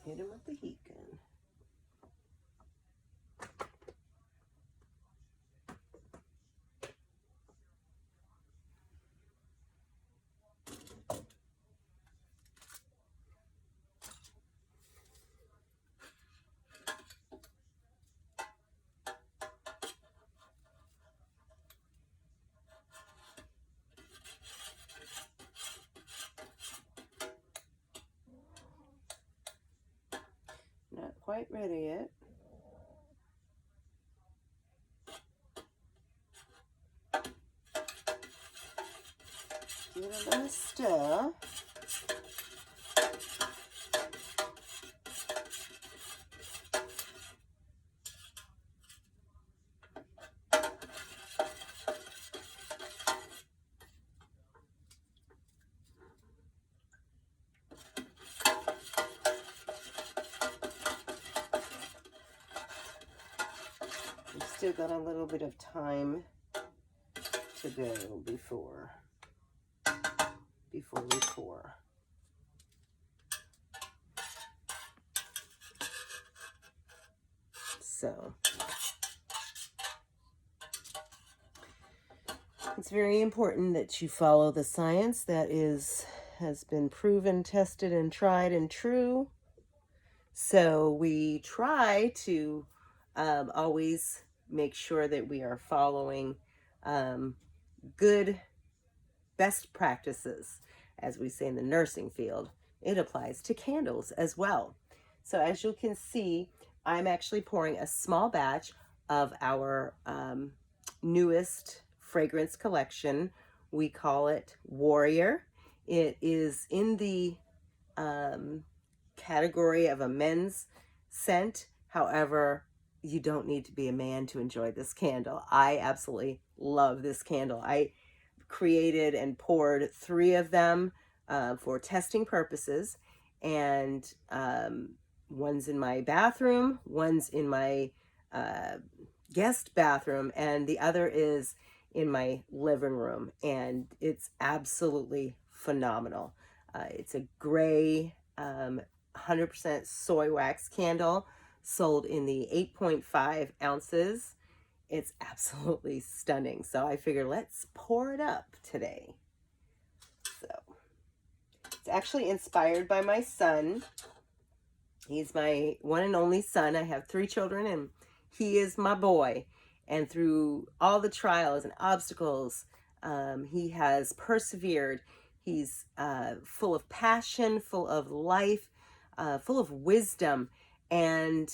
Hit him with the heat gun. Not quite ready yet. Give it a little stir. We've still got a little bit of time to go before we pour. So it's very important that you follow the science that has been proven, tested, and tried and true. So we try to always make sure that we are following good best practices, as we say in the nursing field. It applies to candles as well. So as you can see, I'm actually pouring a small batch of our newest fragrance collection. We call it Warrior. It is in the category of a men's scent. However, you don't need to be a man to enjoy this candle. I absolutely love this candle. I created and poured 3 of them for testing purposes, and one's in my bathroom, one's in my guest bathroom, and the other is in my living room, and it's absolutely phenomenal. It's a gray 100% soy wax candle sold in the 8.5 ounces. It's absolutely stunning. So I figured let's pour it up today. So it's actually inspired by my son. He's my one and only son. I have 3 children and he is my boy. And through all the trials and obstacles, he has persevered. He's full of passion, full of life, full of wisdom, and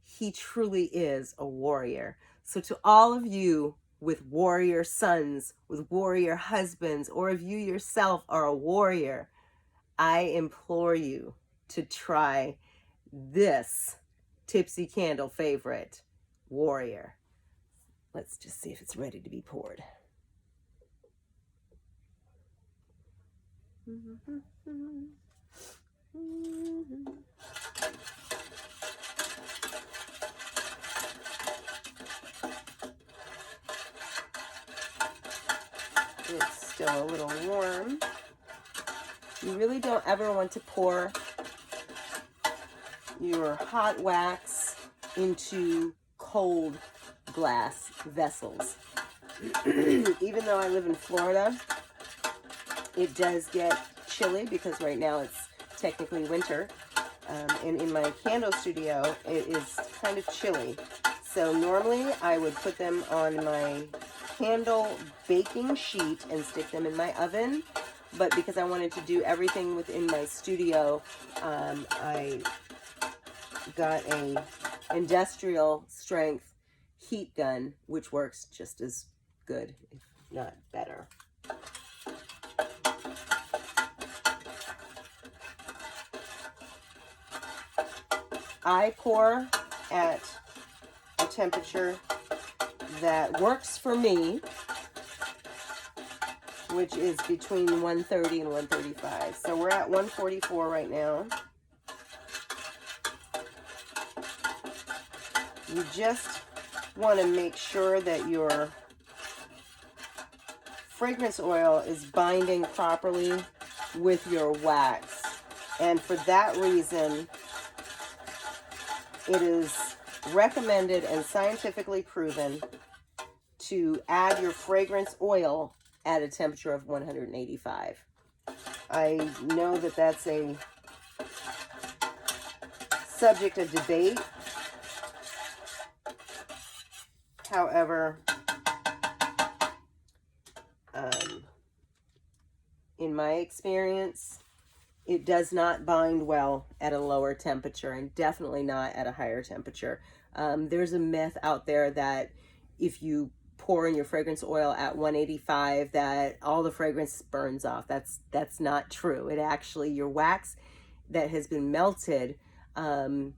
he truly is a warrior. So to all of you with warrior sons, with warrior husbands, or if you yourself are a warrior, I implore you to try this Tipsy Candle favorite, Warrior. Let's just see if it's ready to be poured. It's still a little warm. You really don't ever want to pour your hot wax into cold glass vessels. Even though I live in Florida, it does get chilly because right now it's technically winter. And in my candle studio, it is kind of chilly. So normally I would put them on my candle baking sheet and stick them in my oven. But because I wanted to do everything within my studio, I got a industrial strength heat gun, which works just as good, if not better. I pour at a temperature that works for me, which is between 130 and 135. So we're at 144 right now. You just want to make sure that your fragrance oil is binding properly with your wax. And for that reason, it is recommended and scientifically proven to add your fragrance oil at a temperature of 185. I know that that's a subject of debate. However, in my experience, it does not bind well at a lower temperature, and definitely not at a higher temperature. There's a myth out there that if you pour in your fragrance oil at 185 that all the fragrance burns off. That's not true. It actually, your wax that has been melted and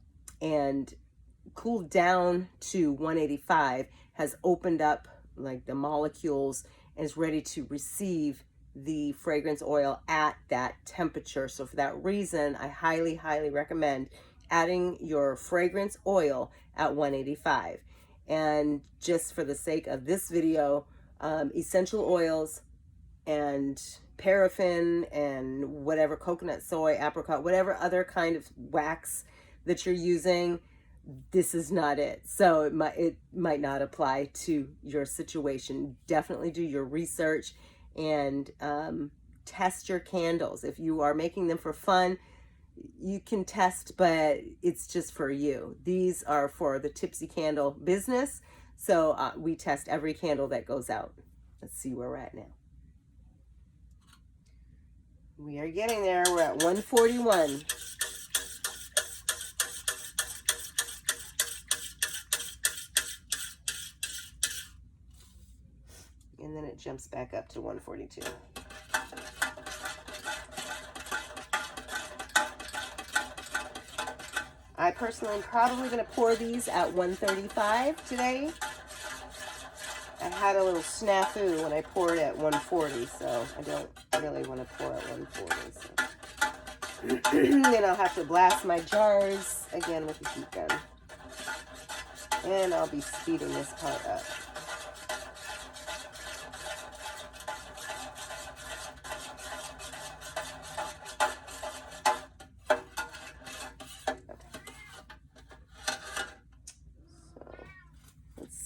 cooled down to 185 has opened up like the molecules and is ready to receive the fragrance oil at that temperature. So for that reason, I highly, highly recommend adding your fragrance oil at 185. And just for the sake of this video, essential oils and paraffin and whatever, coconut, soy, apricot, whatever other kind of wax that you're using, this is not it. So it might not apply to your situation. Definitely do your research and test your candles. If you are making them for fun, you can test, but it's just for you. These are for the Tipsy Candle business. So we test every candle that goes out. Let's see where we're at now. We are getting there. We're at 141. And then it jumps back up to 142. I personally am probably going to pour these at 135 today. I had a little snafu when I poured at 140, so I don't really want to pour at 140. So. Then I'll have to blast my jars again with the heat gun. And I'll be speeding this part up.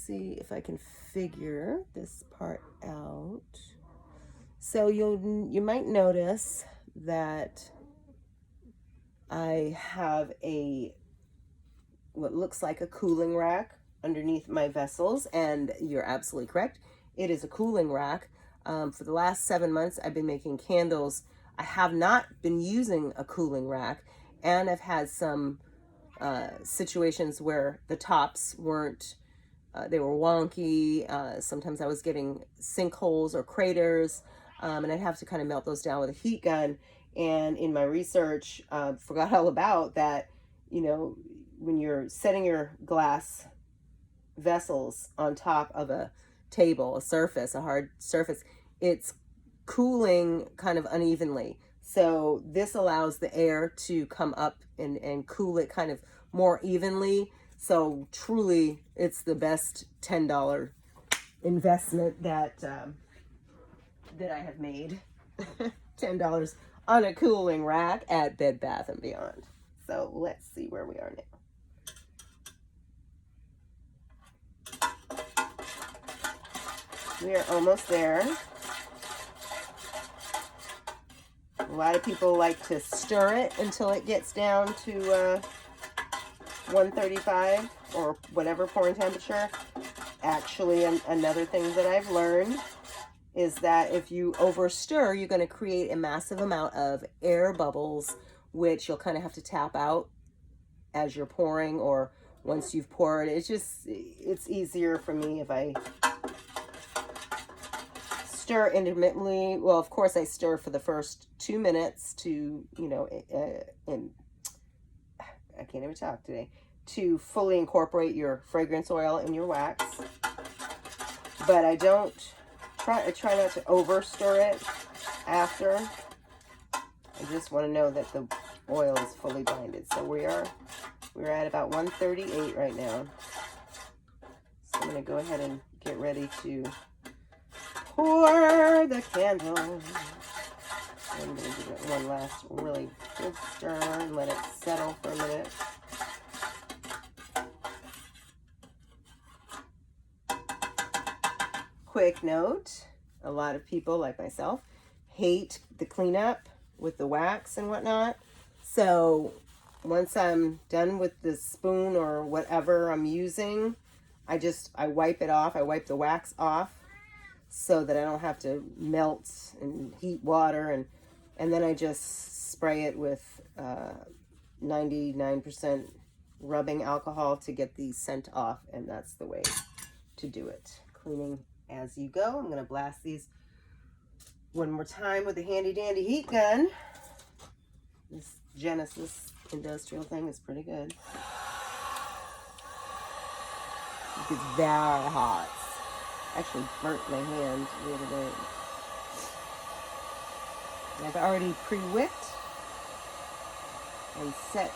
See if I can figure this part out. So you might notice that I have what looks like a cooling rack underneath my vessels, and you're absolutely correct. It is a cooling rack. For the last 7 months, I've been making candles. I have not been using a cooling rack, and I've had some situations where the tops weren't they were wonky. Sometimes I was getting sinkholes or craters, and I'd have to kind of melt those down with a heat gun. And in my research, forgot all about that. You know, when you're setting your glass vessels on top of a table, a surface, a hard surface, it's cooling kind of unevenly. So this allows the air to come up and cool it kind of more evenly. So truly, it's the best $10 investment that that I have made. $10 on a cooling rack at Bed Bath & Beyond. So let's see where we are now. We are almost there. A lot of people like to stir it until it gets down to 135 or whatever pouring temperature. Actually, another thing that I've learned is that if you over stir, you're going to create a massive amount of air bubbles, which you'll kind of have to tap out as you're pouring, or once you've poured. It's easier for me if I stir intermittently. Well, of course I stir for the first 2 minutes to, and I can't even talk today, to fully incorporate your fragrance oil in your wax. But I try not to over stir it after. I just want to know that the oil is fully binded. So we're at about 138 right now. So I'm going to go ahead and get ready to pour the candle. I'm going to give it one last really good stir and let it settle for a minute. Quick note, a lot of people like myself hate the cleanup with the wax and whatnot. So once I'm done with the spoon or whatever I'm using, I wipe it off. I wipe the wax off so that I don't have to melt and heat water, and then I just spray it with 99% rubbing alcohol to get the scent off, and that's the way to do it. Cleaning as you go. I'm going to blast these one more time with the handy dandy heat gun. This Genesis industrial thing is pretty good. It gets very hot. Actually burnt my hand the other day. I've already pre-whipped and set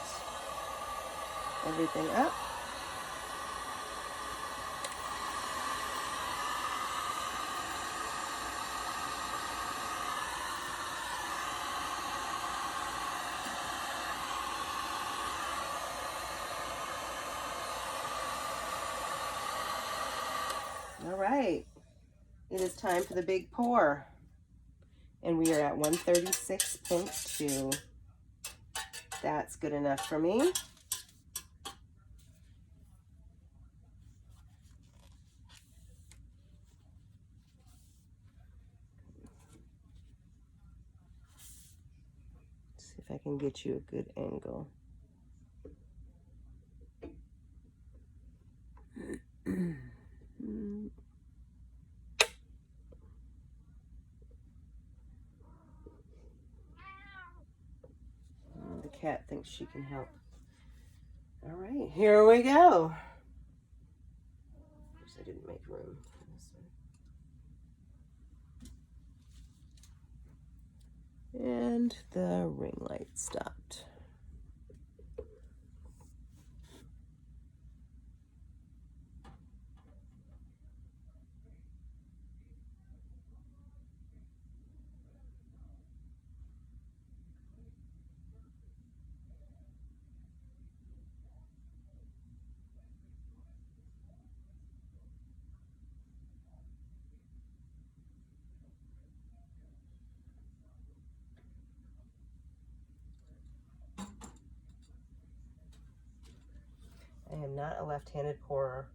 everything up. All right, it is time for the big pour. And we are at 136.2. That's good enough for me. See if I can get you a good angle. The cat thinks she can help. All right, here we go. Of course, I didn't make room for this one. And the ring light stopped. I am not a left-handed pourer.